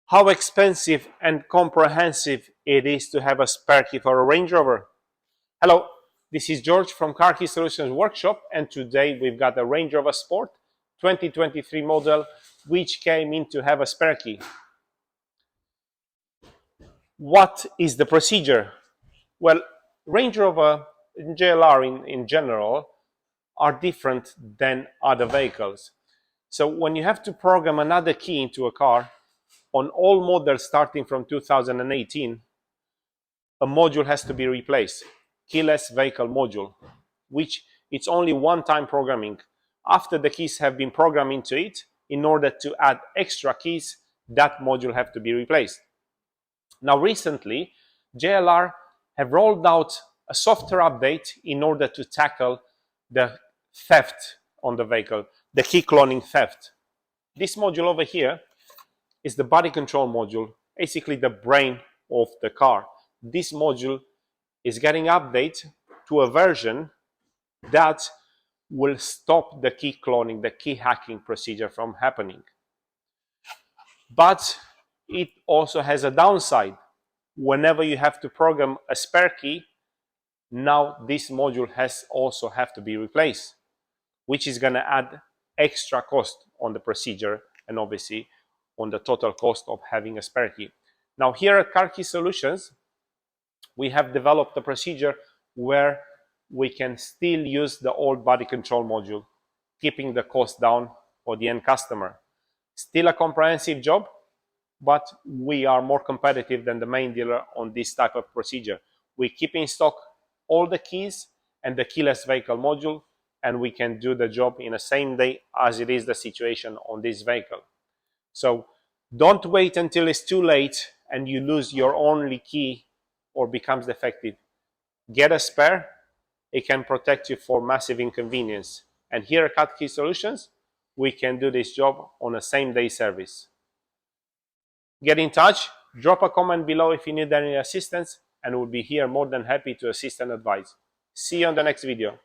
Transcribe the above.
How expensive and comprehensive it is to have a spare key for a Range Rover. Hello, this is George from Car Key Solutions Workshop, and today we've got a Range Rover Sport 2023 model which came in to have a spare key. What is the procedure? Well, Range Rover and JLR in general are different than other vehicles. So when you have to program another key into a car, on all models starting from 2018, a module has to be replaced, keyless vehicle module, which it's only one-time programming. After the keys have been programmed into it, in order to add extra keys, that module have to be replaced. Now recently, JLR have rolled out a software update in order to tackle the theft on the vehicle, the key cloning theft. This module over here is the body control module, basically the brain of the car. This module is getting updated to a version that will stop the key cloning, the key hacking procedure from happening. But it also has a downside. Whenever you have to program a spare key, now this module has also have to be replaced, which is going to add extra cost on the procedure and obviously on the total cost of having a spare key. Now here at Car Key Solutions, we have developed a procedure where we can still use the old body control module, keeping the cost down for the end customer. Still a comprehensive job, but we are more competitive than the main dealer on this type of procedure. We keep in stock all the keys and the keyless vehicle module, and we can do the job in the same day as it is the situation on this vehicle. So don't wait until it's too late and you lose your only key or becomes defective. Get a spare. It can protect you for massive inconvenience. And here at Car Key Solutions, we can do this job on a same-day service. Get in touch, drop a comment below if you need any assistance, and we'll be here more than happy to assist and advise. See you on the next video.